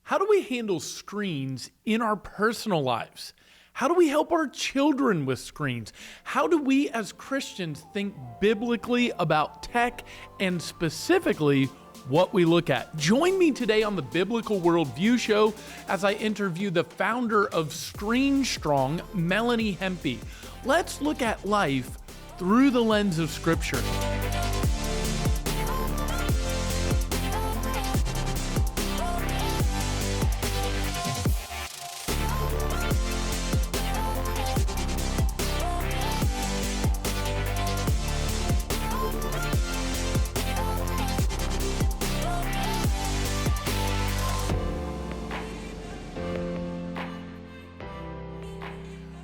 How do we handle screens in our personal lives? How do we help our children with screens? How do we as Christians think biblically about tech and specifically what we look at? Join me today on the Biblical Worldview Show as I interview the founder of ScreenStrong, Melanie Hempe. Let's look at life through the lens of Scripture.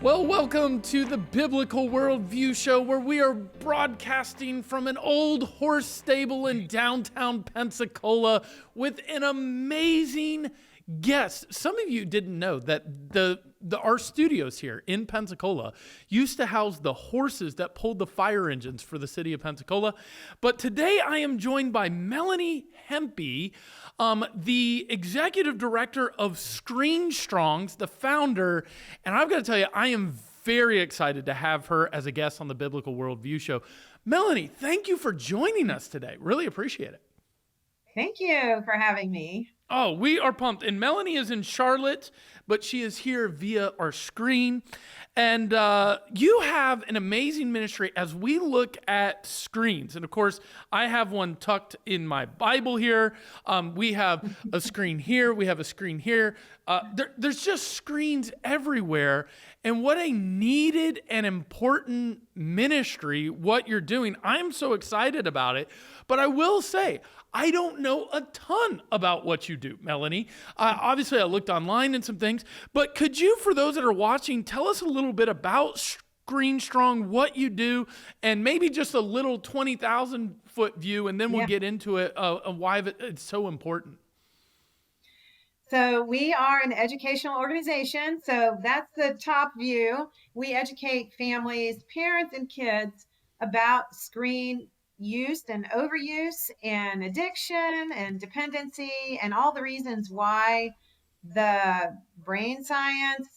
Well, welcome to the Biblical Worldview Show, where we are broadcasting from an old horse stable in downtown Pensacola with an amazing guest. Some of you didn't know that our studios here in Pensacola used to house the horses that pulled the fire engines for the city of Pensacola. But today I am joined by Melanie Hempe, the executive director of ScreenStrong, the founder. And I've got to tell you, I am very excited to have her as a guest on the Biblical Worldview Show. Melanie, thank you for joining us today. Really appreciate it. Thank you for having me. Oh, we are pumped. And Melanie is in Charlotte, but she is here via our screen. And you have an amazing ministry as we look at screens. And of course, I have one tucked in my Bible here. We have a screen here. We have a screen here. There's just screens everywhere. And what a needed and important ministry, what you're doing. I'm so excited about it. But I will say, I don't know a ton about what you do, Melanie. Obviously, I looked online and some things, but could you, for those that are watching, tell us a little bit about ScreenStrong, what you do, and maybe just a little 20,000-foot view, and then we'll get into it, why it's so important. So we are an educational organization. So that's the top view. We educate families, parents, and kids about screen use and overuse and addiction and dependency and all the reasons why the brain science,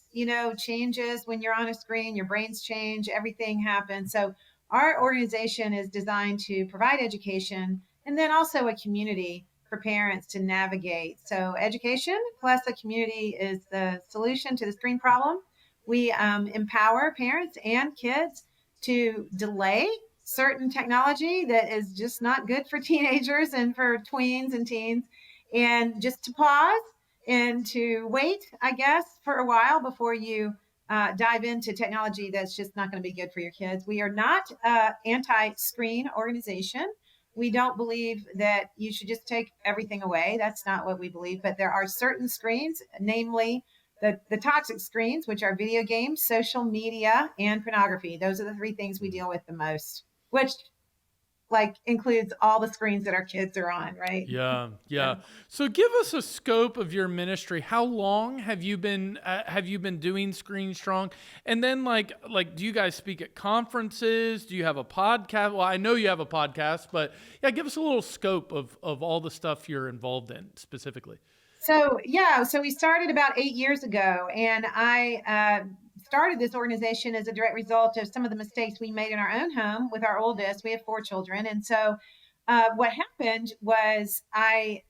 changes when you're on a screen, your brains change, everything happens. So our organization is designed to provide education and then also a community for parents to navigate. So education plus a community is the solution to the screen problem. We empower parents and kids to delay certain technology that is just not good for teenagers and for tweens and teens, and just to pause and to wait, I guess, for a while before you dive into technology that's just not going to be good for your kids. We are not an anti-screen organization. We don't believe that you should just take everything away. That's not what we believe. But there are certain screens, namely the toxic screens, which are video games, social media, and pornography. Those are the three things we deal with the most, which includes all the screens that our kids are on, right? Yeah. So give us a scope of your ministry. How long have you been doing ScreenStrong? And then do you guys speak at conferences? Do you have a podcast? Well, I know you have a podcast, but give us a little scope of all the stuff you're involved in specifically. So we started about 8 years ago, and I started this organization as a direct result of some of the mistakes we made in our own home with our oldest. We have 4 children. And so what happened was I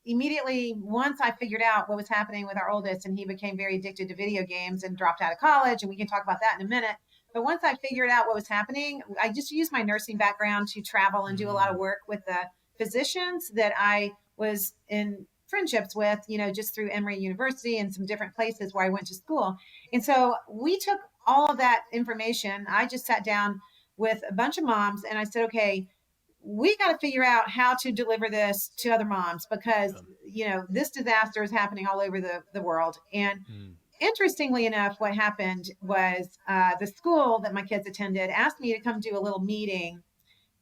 immediately, once I figured out what was happening with our oldest, and he became very addicted to video games and dropped out of college, and we can talk about that in a minute. But once I figured out what was happening, I just used my nursing background to travel and do a lot of work with the physicians that I was in friendships with, just through Emory University and some different places where I went to school. And so we took all of that information. I just sat down with a bunch of moms and I said, okay, we got to figure out how to deliver this to other moms because, this disaster is happening all over the world. And interestingly enough, what happened was the school that my kids attended asked me to come do a little meeting.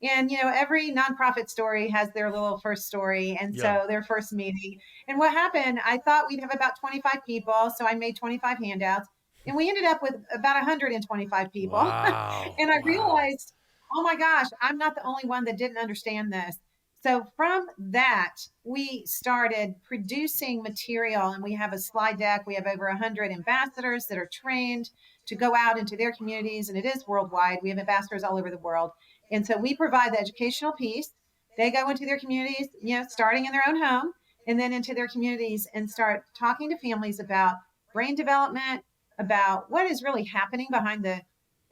And, every nonprofit story has their little first story. And so their first meeting. And what happened, I thought we'd have about 25 people. So I made 25 handouts. And we ended up with about 125 people. Wow. And I realized, oh my gosh, I'm not the only one that didn't understand this. So from that, we started producing material, and we have a slide deck. We have over 100 ambassadors that are trained to go out into their communities, and it is worldwide. We have ambassadors all over the world. And so we provide the educational piece. They go into their communities, starting in their own home, and then into their communities and start talking to families about brain development, about what is really happening behind the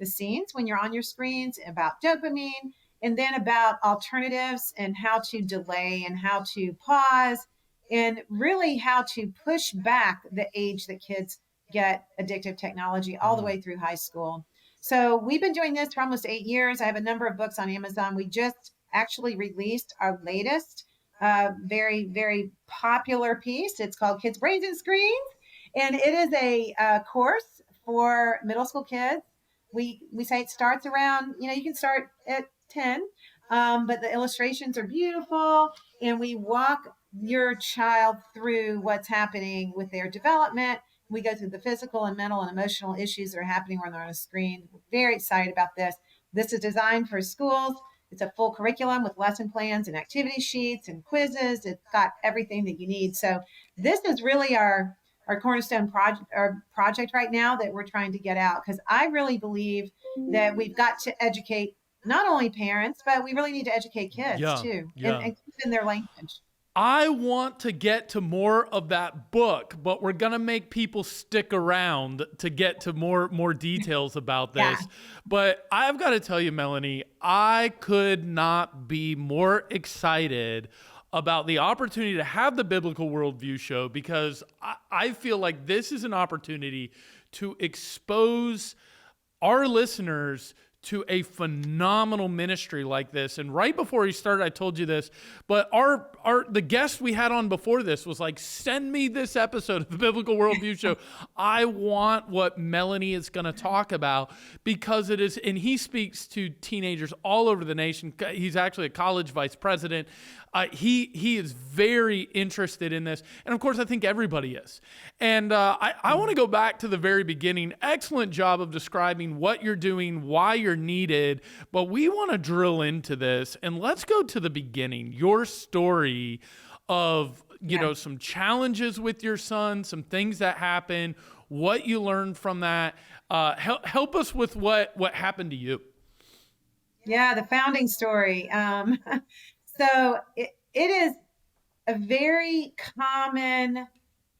scenes when you're on your screens, about dopamine, and then about alternatives and how to delay and how to pause, and really how to push back the age that kids get addictive technology all the way through high school. So we've been doing this for almost 8 years. I have a number of books on Amazon. We just actually released our latest very, very popular piece. It's called Kids, Brains, and Screens. And it is a course for middle school kids. We say it starts around, you can start at 10, but the illustrations are beautiful. And we walk your child through what's happening with their development. We go through the physical and mental and emotional issues that are happening when they're on a screen. We're very excited about this. This is designed for schools. It's a full curriculum with lesson plans and activity sheets and quizzes. It's got everything that you need. So this is really our cornerstone project right now that we're trying to get out, because I really believe that we've got to educate not only parents, but we really need to educate kids too, and keep in their language. I want to get to more of that book, but we're going to make people stick around to get to more details about this. Yeah. But I've got to tell you, Melanie, I could not be more excited about the opportunity to have the Biblical Worldview Show, because I feel like this is an opportunity to expose our listeners to a phenomenal ministry like this. And right before he started, I told you this, but the guest we had on before this was like, send me this episode of the Biblical Worldview Show. I want what Melanie is going to talk about, because it is, and he speaks to teenagers all over the nation. He's actually a college vice president. He is very interested in this. And of course, I think everybody is. And I want to go back to the very beginning. Excellent job of describing what you're doing, why you're needed. But we want to drill into this. And let's go to the beginning. Your story of, some challenges with your son, some things that happened, what you learned from that. Help us with what happened to you. Yeah, the founding story. So it is a very common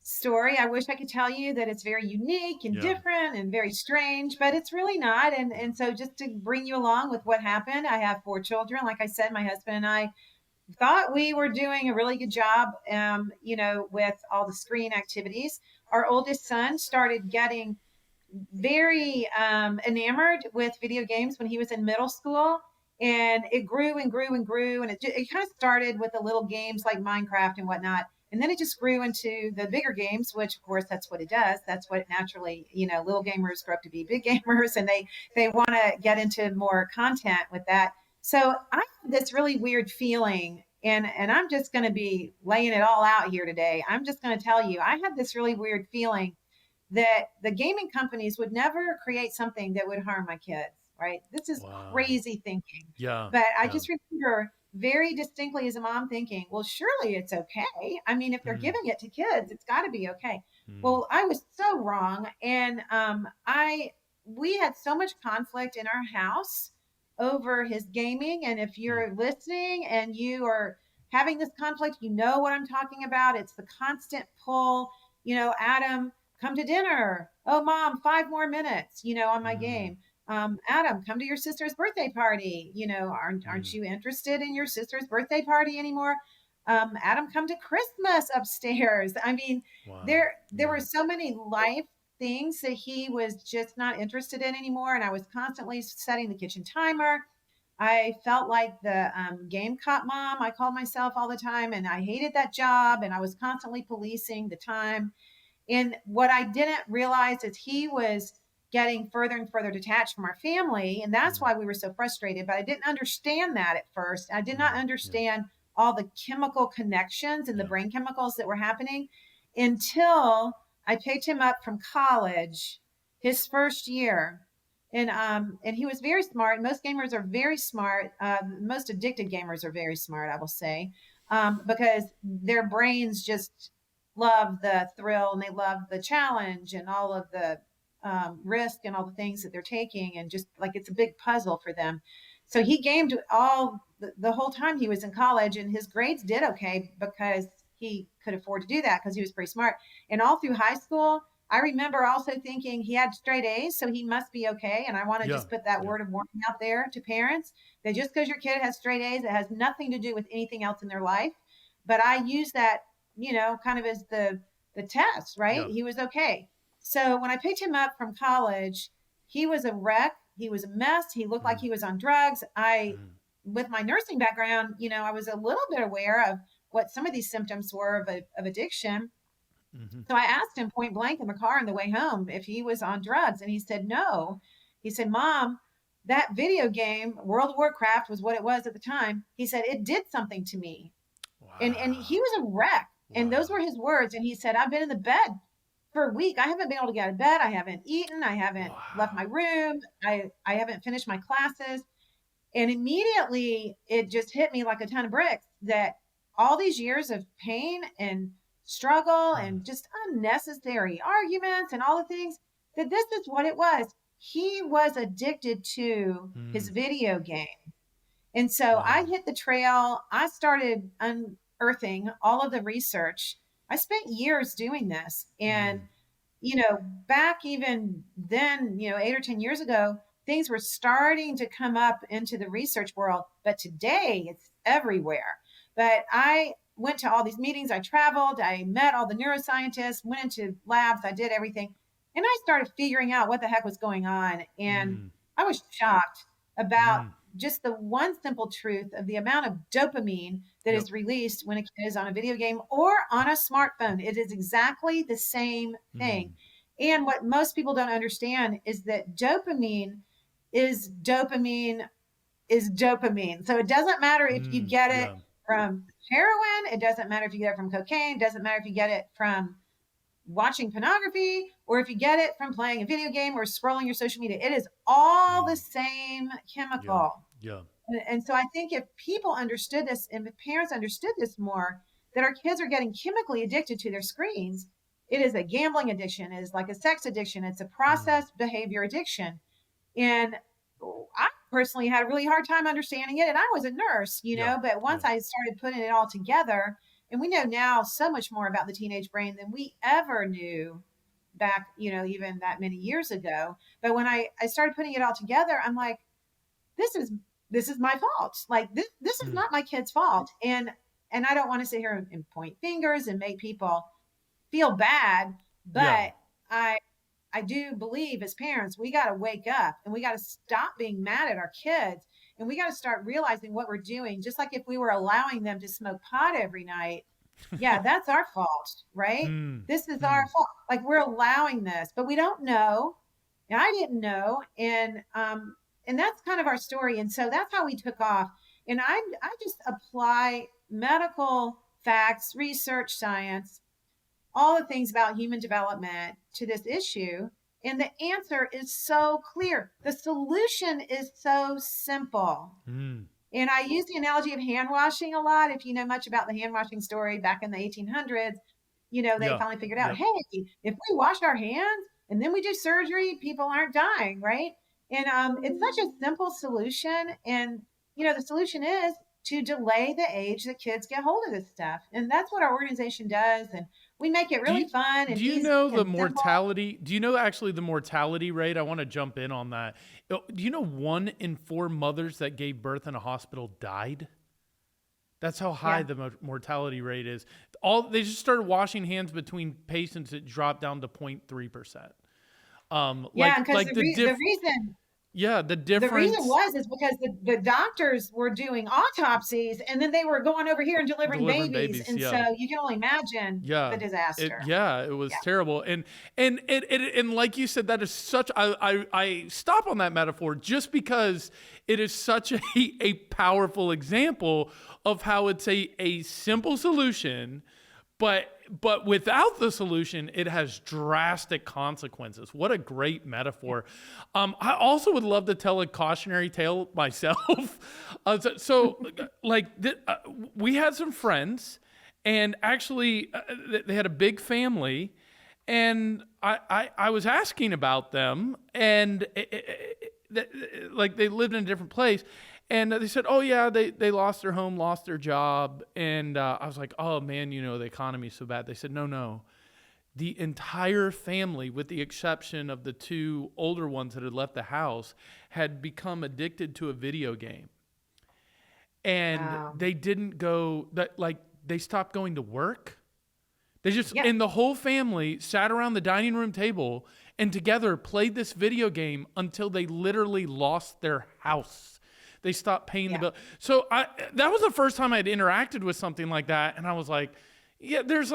story. I wish I could tell you that it's very unique and different and very strange, but it's really not. And so just to bring you along with what happened, I have 4 children. Like I said, my husband and I thought we were doing a really good job, with all the screen activities. Our oldest son started getting very enamored with video games when he was in middle school. And it grew and grew and grew. And it kind of started with the little games like Minecraft and whatnot. And then it just grew into the bigger games, which of course, that's what it does. That's what naturally, little gamers grow up to be big gamers, and they want to get into more content with that. So I have this really weird feeling, and I'm just going to be laying it all out here today. I'm just going to tell you, I had this really weird feeling that the gaming companies would never create something that would harm my kids. Right? This is crazy thinking. Yeah. But I just remember very distinctly as a mom thinking, well, surely it's okay. I mean, if they're giving it to kids, it's got to be okay. Well, I was so wrong. And we had so much conflict in our house over his gaming. And if you're listening and you are having this conflict, you know what I'm talking about. It's the constant pull, Adam, come to dinner. Oh, Mom, 5 more minutes, on my game. Adam, come to your sister's birthday party. Aren't you interested in your sister's birthday party anymore? Adam, come to Christmas upstairs. I mean, there were so many life things that he was just not interested in anymore. And I was constantly setting the kitchen timer. I felt like the game cop mom, I called myself all the time, and I hated that job. And I was constantly policing the time. And what I didn't realize is he was getting further and further detached from our family. And that's why we were so frustrated. But I didn't understand that at first. I did not understand all the chemical connections and the brain chemicals that were happening until I picked him up from college his first year. And he was very smart. Most gamers are very smart. Most addicted gamers are very smart, I will say, because their brains just love the thrill and they love the challenge and all of the risk and all the things that they're taking, and just like it's a big puzzle for them. So he gamed all the whole time he was in college, and his grades did okay because he could afford to do that because he was pretty smart. And all through high school, I remember also thinking he had straight A's, so he must be okay. And I want to Yeah. just put that Yeah. word of warning out there to parents that just because your kid has straight A's, it has nothing to do with anything else in their life. But I use that, kind of as the test, right? Yeah. He was okay. So when I picked him up from college, he was a wreck. He was a mess. He looked like he was on drugs. With my nursing background, I was a little bit aware of what some of these symptoms were of addiction. So I asked him point blank in the car on the way home if he was on drugs, and he said no. He said, "Mom, that video game, World of Warcraft was what it was at the time." He said, "It did something to me." And he Wow. was a wreck. And those Wow. were his words. And he said, "I've been in the bed for a week. I haven't been able to get out of bed. I haven't eaten. I haven't left my Wow. room. I haven't finished my classes." And immediately it just hit me like a ton of bricks that all these years of pain and struggle and just unnecessary arguments and all the things, that this is what it was. He was addicted to his video game. And so I Wow. hit the trail. I started unearthing all of the research. I spent years doing this. And, back even then, 8 or 10 years ago, things were starting to come up into the research world. But today it's everywhere. But I went to all these meetings. I traveled. I met all the neuroscientists, went into labs. I did everything. And I started figuring out what the heck was going on. And I was shocked about just the one simple truth of the amount of dopamine that Yep. is released when a kid is on a video game or on a smartphone. It is exactly the same thing. And what most people don't understand is that dopamine is dopamine is dopamine. So it doesn't matter if you get it Yeah. from heroin, it doesn't matter if you get it from cocaine, it doesn't matter if you get it from watching pornography or if you get it from playing a video game or scrolling your social media. It is all the same Yeah. chemical. Yeah. And so I think if people understood this and if parents understood this more, that our kids are getting chemically addicted to their screens. It is a gambling addiction, it is like a sex addiction, it's a process behavior addiction. And I personally had a really hard time understanding it. And I was a nurse, Yeah. but Yeah. once I started putting it all together, and we know now so much more about the teenage brain than we ever knew back, even that many years ago. But when I started putting it all together, I'm like, this is this is my fault. Like this is not my kid's fault. And I don't want to sit here and point fingers and make people feel bad, Yeah. but I do believe as parents, we got to wake up and we got to stop being mad at our kids, and we got to start realizing what we're doing. Just like if we were allowing them to smoke pot every night, yeah, that's our fault, right? This is our fault. Like we're allowing this, but we don't know. And I didn't know. And that's kind of our story. And so that's how we took off. And I just apply medical facts, research, science, all the things about human development to this issue. And the answer is so clear. The solution is so simple. And I use the analogy of hand washing a lot. If you know much about the hand washing story back in the 1800s, they Yeah. finally figured out, Yep. hey, if we wash our hands and then we do surgery, people aren't dying, right? And it's such a simple solution. And, the solution is to delay the age that kids get hold of this stuff. And that's what our organization does. And we make it Do really you fun and do you easy know the and simple. mortality? Do you know actually the mortality rate? I want to jump in on that. Do you know 1 in 4 mothers that gave birth in a hospital died? That's how high Yeah. the mortality rate is. They just started washing hands between patients. It dropped down to 0.3%. Yeah. Because Like the the reason yeah, the The reason difference is because the doctors were doing autopsies and then they were going over here and delivering delivering babies. babies. And Yeah. so you can only imagine the Yeah. disaster. It was Yeah. terrible. And like you said, that is such I stop on that metaphor just because it is such a powerful example of how it's a simple solution, but but without the solution, it has drastic consequences. What a great metaphor. I also would love to tell a cautionary tale myself. We had some friends, and actually they had a big family, and I was asking about them, and they lived in a different place. And they said, oh, yeah, they lost their home, lost their job. And I was like, oh, man, the economy's so bad. They said, no. The entire family, with the exception of the two older ones that had left the house, had become addicted to a video game. And they didn't they stopped going to work. They just, and the whole family sat around the dining room table and together played this video game until they literally lost their house. They stopped paying the bill. So that was the first time I'd interacted with something like that. And I was like, yeah, there's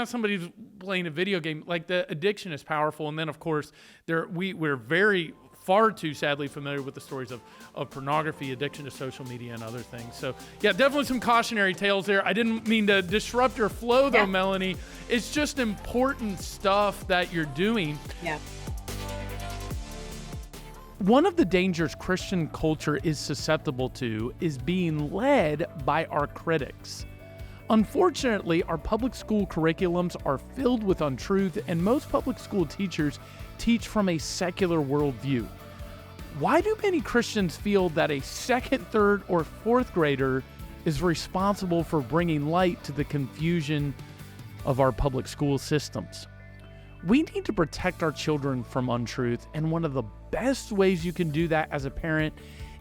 somebody's playing a video game. Like, the addiction is powerful. And then, of course, we're far too sadly familiar with the stories of pornography, addiction to social media, and other things. So, yeah, definitely some cautionary tales there. I didn't mean to disrupt your flow, though, Melanie. It's just important stuff that you're doing. Yeah. One of the dangers Christian culture is susceptible to is being led by our critics. Unfortunately, our public school curriculums are filled with untruth, and most public school teachers teach from a secular worldview. Why do many Christians feel that a second, third, or fourth grader is responsible for bringing light to the confusion of our public school systems? We need to protect our children from untruth, and one of the best ways you can do that as a parent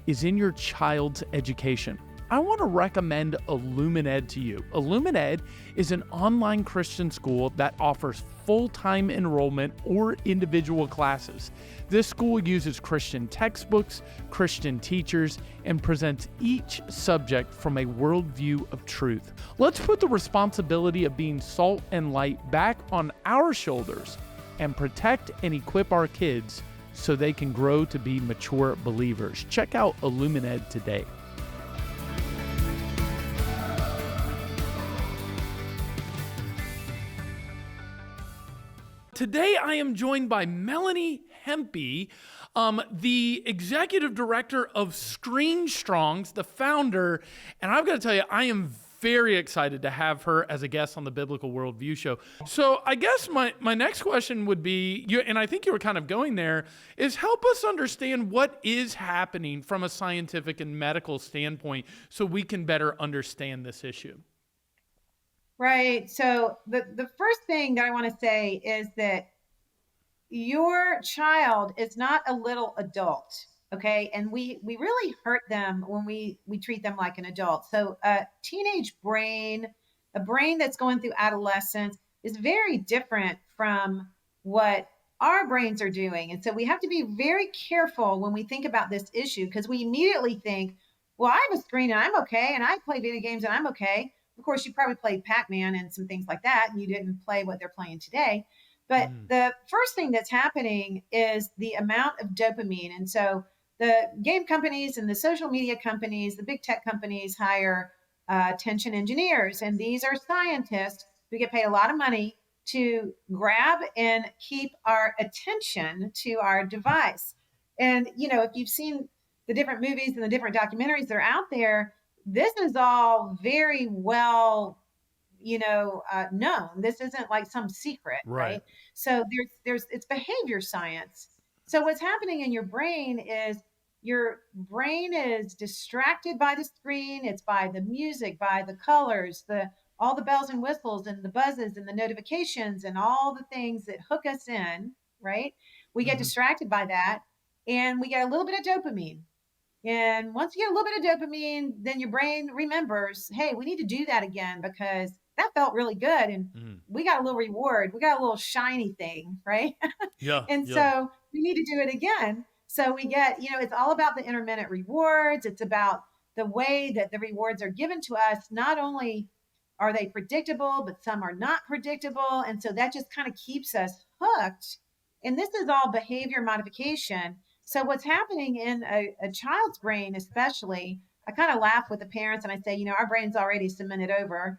is in your child's education. I want to recommend iLumenEd to you. iLumenEd is an online Christian school that offers full-time enrollment or individual classes. This school uses Christian textbooks, Christian teachers, and presents each subject from a worldview of truth. Let's put the responsibility of being salt and light back on our shoulders and protect and equip our kids so they can grow to be mature believers. Check out iLumenEd today. Today, I am joined by Melanie Hempe, the executive director of ScreenStrong, the founder. And I've got to tell you, I am very excited to have her as a guest on the Biblical Worldview Show. So I guess my next question would be, and I think you were kind of going there, is help us understand what is happening from a scientific and medical standpoint so we can better understand this issue. Right. So the first thing that I want to say is that your child is not a little adult. Okay. And we really hurt them when we treat them like an adult. So a teenage brain, a brain that's going through adolescence, is very different from what our brains are doing. And so we have to be very careful when we think about this issue, because we immediately think, well, I have a screen and I'm okay. And I play video games and I'm okay. Of course, you probably played Pac-Man and some things like that, and you didn't play what they're playing today. But the first thing that's happening is the amount of dopamine. And so the game companies and the social media companies, the big tech companies hire attention engineers. And these are scientists who get paid a lot of money to grab and keep our attention to our device. And, if you've seen the different movies and the different documentaries that are out there, this is all very well, known. This isn't like some secret, right? So it's behavior science. So what's happening in your brain is distracted by the screen. It's by the music, by the colors, all the bells and whistles and the buzzes and the notifications and all the things that hook us in, right? We get distracted by that, and we get a little bit of dopamine. And once you get a little bit of dopamine, then your brain remembers, hey, we need to do that again because that felt really good. And we got a little reward. We got a little shiny thing, right? So we need to do it again. So we get, it's all about the intermittent rewards. It's about the way that the rewards are given to us. Not only are they predictable, but some are not predictable. And so that just kind of keeps us hooked. And this is all behavior modification. So what's happening in a child's brain, especially, I kind of laugh with the parents and I say, our brain's already cemented over,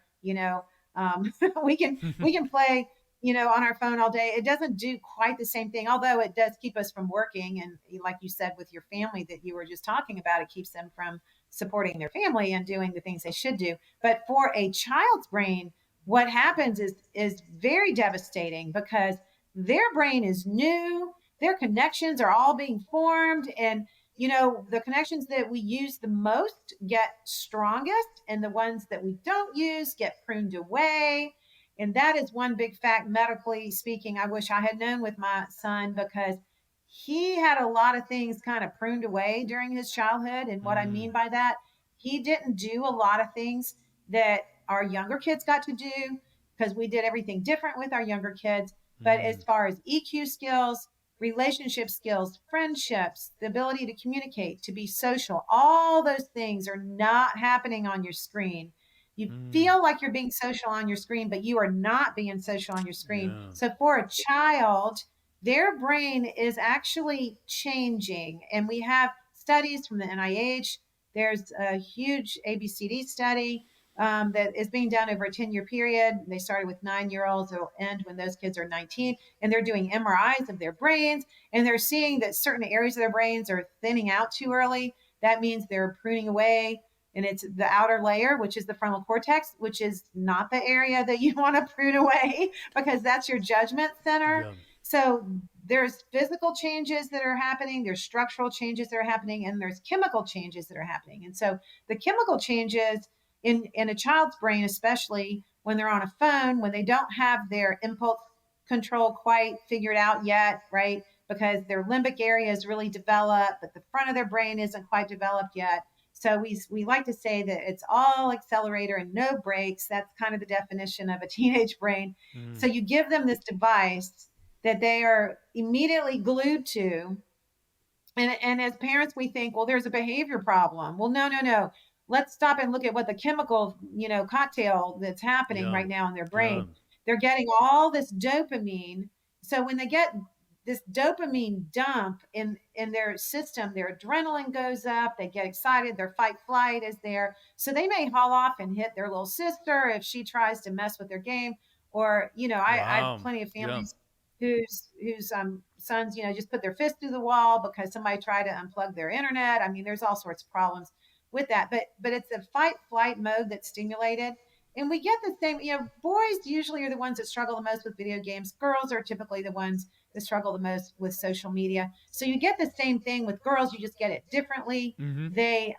We can play, on our phone all day. It doesn't do quite the same thing, although it does keep us from working. And like you said, with your family that you were just talking about, it keeps them from supporting their family and doing the things they should do. But for a child's brain, what happens is very devastating because their brain is new, their connections are all being formed, and the connections that we use the most get strongest, and the ones that we don't use get pruned away. And that is one big fact, medically speaking, I wish I had known with my son, because he had a lot of things kind of pruned away during his childhood. And what I mean by that, he didn't do a lot of things that our younger kids got to do, because we did everything different with our younger kids. But as far as EQ skills, relationship skills, friendships, the ability to communicate, to be social, all those things are not happening on your screen. You feel like you're being social on your screen, but you are not being social on your screen. Yeah. So for a child, their brain is actually changing. And we have studies from the NIH. There's a huge ABCD study that is being done over a 10-year period. They started with 9-year-olds. It'll end when those kids are 19. And they're doing MRIs of their brains. And they're seeing that certain areas of their brains are thinning out too early. That means they're pruning away. And it's the outer layer, which is the frontal cortex, which is not the area that you want to prune away, because that's your judgment center. Yeah. So there's physical changes that are happening, there's structural changes that are happening, and there's chemical changes that are happening. And so the chemical changes in a child's brain, especially when they're on a phone, when they don't have their impulse control quite figured out yet, right? Because their limbic area is really developed, but the front of their brain isn't quite developed yet. So we like to say that it's all accelerator and no brakes. That's kind of the definition of a teenage brain. So you give them this device that they are immediately glued to. And as parents, we think, well, there's a behavior problem. Well, no. Let's stop and look at what the chemical, cocktail that's happening right now in their brain. They're getting all this dopamine. So when they get this dopamine dump in their system, their adrenaline goes up, they get excited, their fight flight is there. So they may haul off and hit their little sister if she tries to mess with their game. Or, I have plenty of families whose sons, just put their fist through the wall because somebody tried to unplug their internet. I mean, there's all sorts of problems with that, but it's a fight flight mode that's stimulated. And we get the same, boys usually are the ones that struggle the most with video games. Girls are typically the ones that struggle the most with social media. So you get the same thing with girls, you just get it differently. They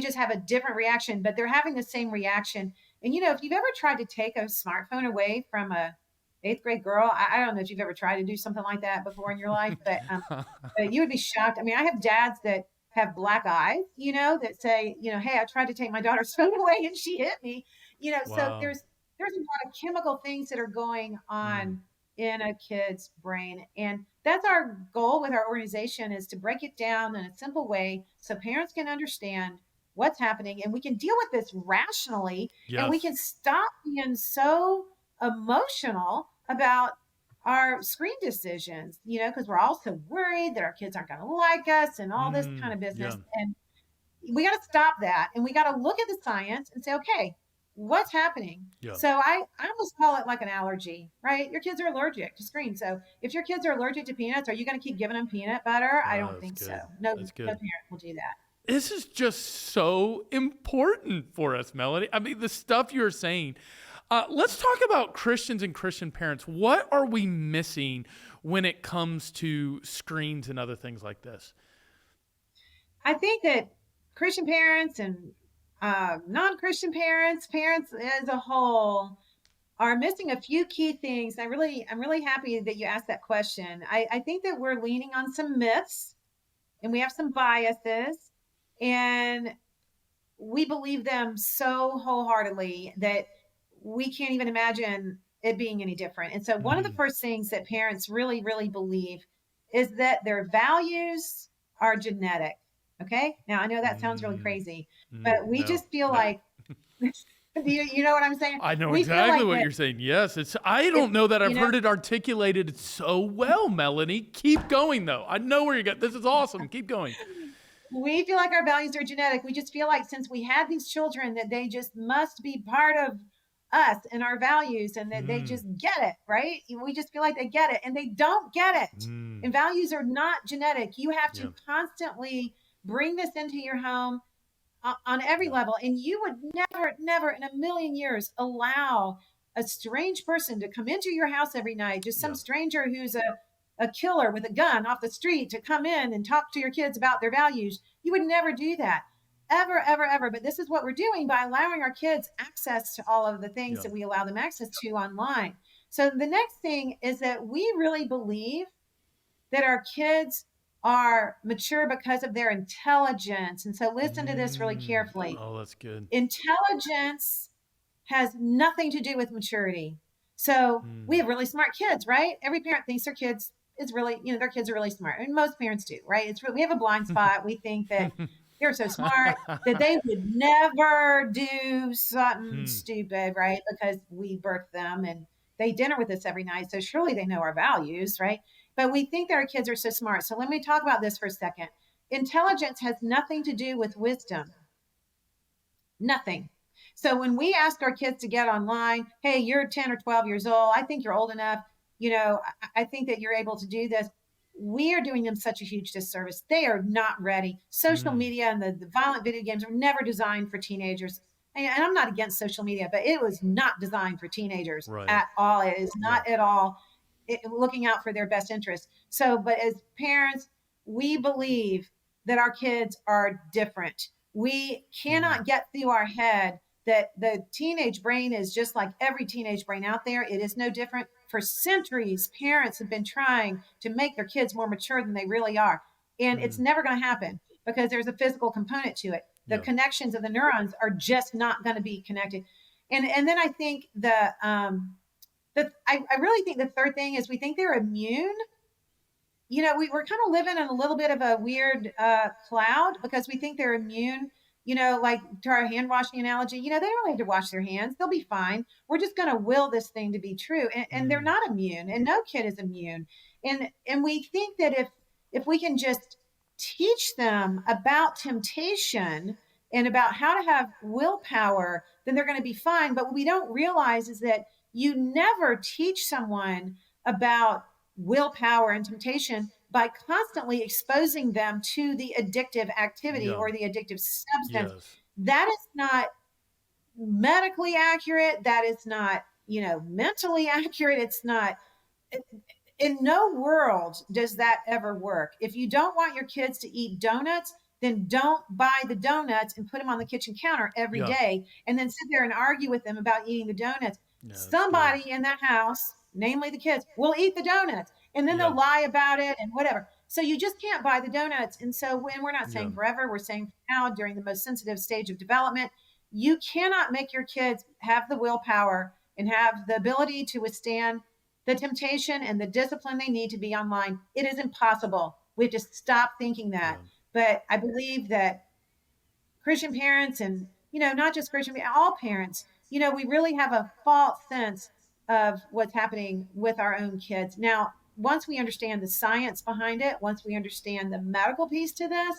just have a different reaction, but they're having the same reaction. And, if you've ever tried to take a smartphone away from a 8th grade girl, I don't know if you've ever tried to do something like that before in your life, but you would be shocked. I mean, I have dads that have black eyes, that say, hey, I tried to take my daughter's phone away and she hit me, So there's a lot of chemical things that are going on in a kid's brain. And that's our goal with our organization, is to break it down in a simple way so parents can understand what's happening and we can deal with this rationally. And we can stop being so emotional about our screen decisions, because we're all so worried that our kids aren't going to like us and all this kind of business. And we got to stop that. And we got to look at the science and say, okay, what's happening? So I almost call it like an allergy, right? Your kids are allergic to screen. So if your kids are allergic to peanuts, are you going to keep giving them peanut butter? I don't think so. No parent will do that. This is just so important for us, Melanie. I mean, the stuff you're saying. Let's talk about Christians and Christian parents. What are we missing when it comes to screens and other things like this? I think that Christian parents and non-Christian parents as a whole, are missing a few key things. I'm really happy that you asked that question. I think that we're leaning on some myths and we have some biases, and we believe them so wholeheartedly that we can't even imagine it being any different. And so one of the first things that parents really, really believe is that their values are genetic. Okay. Now I know that sounds really crazy, but we just feel like, you know what I'm saying? I know exactly what you're saying. Yes. I don't know that I've heard it articulated so well, Melanie. Keep going though. I know where you're going. This is awesome. Keep going. We feel like our values are genetic. We just feel like since we had these children that they just must be part of us and our values, and that they just get it, right? We just feel like they get it, and they don't get it. And values are not genetic. You have to constantly bring this into your home on every level. And you would never in a million years allow a strange person to come into your house every night, just some stranger who's a killer with a gun off the street, to come in and talk to your kids about their values. You would never do that. Ever. But this is what we're doing by allowing our kids access to all of the things that we allow them access to online. So the next thing is that we really believe that our kids are mature because of their intelligence. And so listen to this really carefully. Oh, that's good. Intelligence has nothing to do with maturity. So we have really smart kids, right? Every parent thinks their kids is really, their kids are really smart. And most parents do, right? We have a blind spot. We think that they're so smart that they would never do something stupid, right? Because we birthed them and they dinner with us every night. So surely they know our values, right? But we think that our kids are so smart. So let me talk about this for a second. Intelligence has nothing to do with wisdom. Nothing. So when we ask our kids to get online, hey, you're 10 or 12 years old. I think you're old enough. I think that you're able to do this. We are doing them such a huge disservice. They are not ready. Social media and the violent video games were never designed for teenagers. And I'm not against social media, but it was not designed for teenagers at all. It is not at all looking out for their best interest. So, but as parents, we believe that our kids are different. We cannot get through our head that the teenage brain is just like every teenage brain out there. It is no different. For centuries, parents have been trying to make their kids more mature than they really are. And it's never going to happen because there's a physical component to it. The connections of the neurons are just not going to be connected. And then I think I really think the third thing is we think they're immune. We're kind of living in a little bit of a weird cloud because we think they're immune, like to our hand washing analogy, they don't have to wash their hands. They'll be fine. We're just going to will this thing to be true. And they're not immune, and no kid is immune. And we think that if we can just teach them about temptation and about how to have willpower, then they're going to be fine. But what we don't realize is that you never teach someone about willpower and temptation by constantly exposing them to the addictive activity or the addictive substance. That is not medically accurate. That is not, mentally accurate. It's not. In no world does that ever work. If you don't want your kids to eat donuts, then don't buy the donuts and put them on the kitchen counter every day and then sit there and argue with them about eating the donuts. Somebody in that house, namely the kids, will eat the donuts and then they'll lie about it and whatever. So you just can't buy the donuts. And so when we're not saying forever, we're saying now during the most sensitive stage of development, you cannot make your kids have the willpower and have the ability to withstand the temptation and the discipline they need to be online. It is impossible. We have to stop thinking that. But I believe that Christian parents and, not just Christian, all parents, we really have a false sense of what's happening with our own kids. Now, once we understand the science behind it, once we understand the medical piece to this,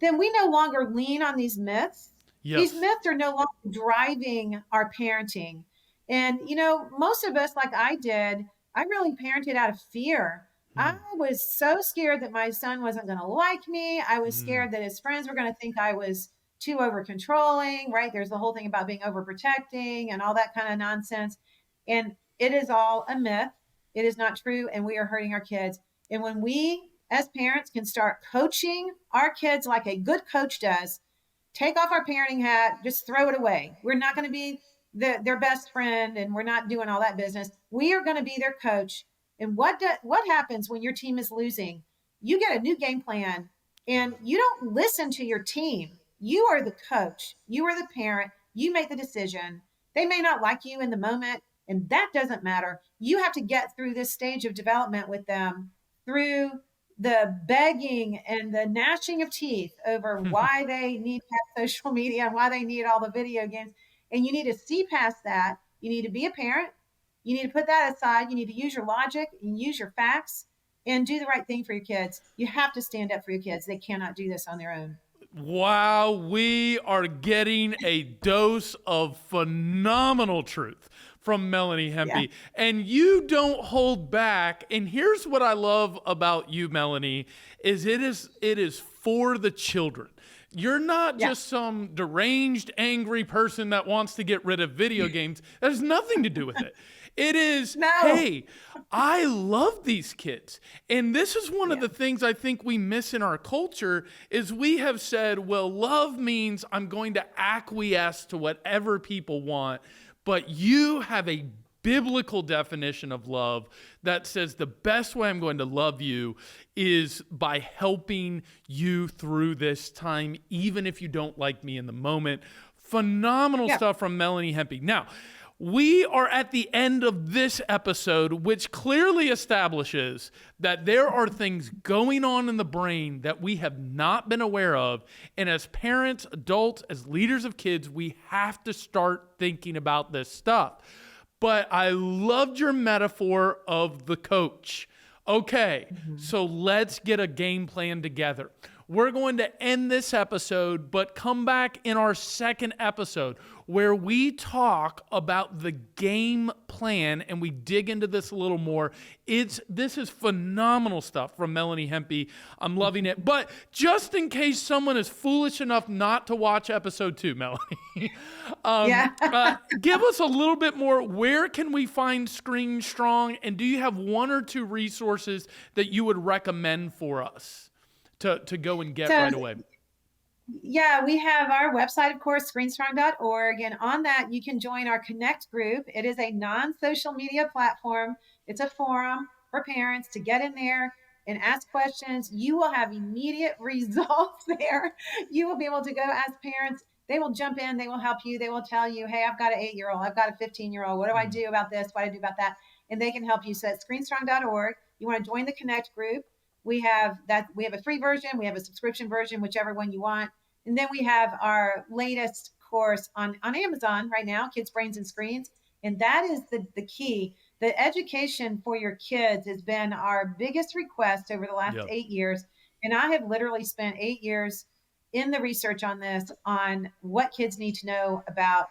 then we no longer lean on these myths. These myths are no longer driving our parenting. And, most of us, like I did, I really parented out of fear. I was so scared that my son wasn't going to like me. I was scared that his friends were going to think I was too over controlling, right? There's the whole thing about being overprotecting and all that kind of nonsense. And it is all a myth. It is not true. And we are hurting our kids. And when we, as parents, can start coaching our kids like a good coach does, take off our parenting hat, just throw it away. We're not going to be their best friend, and we're not doing all that business. We are going to be their coach. And what happens when your team is losing? You get a new game plan, and you don't listen to your team. You are the coach. You are the parent. You make the decision. They may not like you in the moment, and that doesn't matter. You have to get through this stage of development with them through the begging and the gnashing of teeth over why they need to have social media and why they need all the video games. And you need to see past that. You need to be a parent. You need to put that aside. You need to use your logic and use your facts and do the right thing for your kids. You have to stand up for your kids. They cannot do this on their own. Wow, we are getting a dose of phenomenal truth from Melanie Hempe. Yeah. And you don't hold back. And here's what I love about you, Melanie, is it is for the children. You're not just some deranged, angry person that wants to get rid of video games. That has nothing to do with it. It is, hey, I love these kids. And this is one of the things I think we miss in our culture is we have said, well, love means I'm going to acquiesce to whatever people want. But you have a biblical definition of love that says the best way I'm going to love you is by helping you through this time, even if you don't like me in the moment. Phenomenal stuff from Melanie Hempe. Now, we are at the end of this episode, which clearly establishes that there are things going on in the brain that we have not been aware of. And as parents, adults, as leaders of kids, we have to start thinking about this stuff. But I loved your metaphor of the coach. Okay, so let's get a game plan together. We're going to end this episode, but come back in our second episode where we talk about the game plan and we dig into this a little more. This is phenomenal stuff from Melanie Hempe. I'm loving it. But just in case someone is foolish enough not to watch episode 2, Melanie, give us a little bit more. Where can we find ScreenStrong? And do you have one or two resources that you would recommend for us to go and get right away? Yeah, we have our website, of course, ScreenStrong.org. And on that, you can join our Connect group. It is a non-social media platform. It's a forum for parents to get in there and ask questions. You will have immediate results there. You will be able to go ask parents. They will jump in. They will help you. They will tell you, hey, I've got an 8-year-old. I've got a 15-year-old. What do I do about this? What do I do about that? And they can help you. So at ScreenStrong.org, you want to join the Connect group. We have a free version. We have a subscription version, whichever one you want. And then we have our latest course on Amazon right now, Kids, Brains, and Screens. And that is the key. The education for your kids has been our biggest request over the last 8 years. And I have literally spent 8 years in the research on this, on what kids need to know about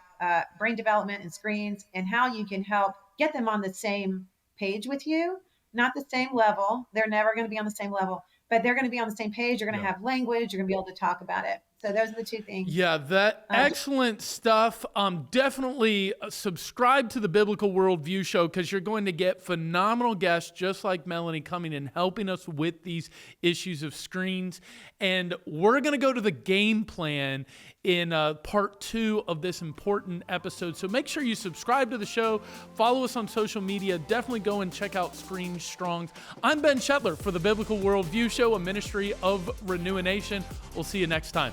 brain development and screens and how you can help get them on the same page with you. Not the same level. They're never going to be on the same level, but they're going to be on the same page. You're going to have language. You're going to be able to talk about it. So those are the two things. Yeah, that excellent stuff. Definitely subscribe to the Biblical Worldview Show because you're going to get phenomenal guests just like Melanie coming and helping us with these issues of screens. And we're going to go to the game plan in part 2 of this important episode. So make sure you subscribe to the show. Follow us on social media. Definitely go and check out ScreenStrong. I'm Ben Shetler for the Biblical Worldview Show, a ministry of RenewaNation. We'll see you next time.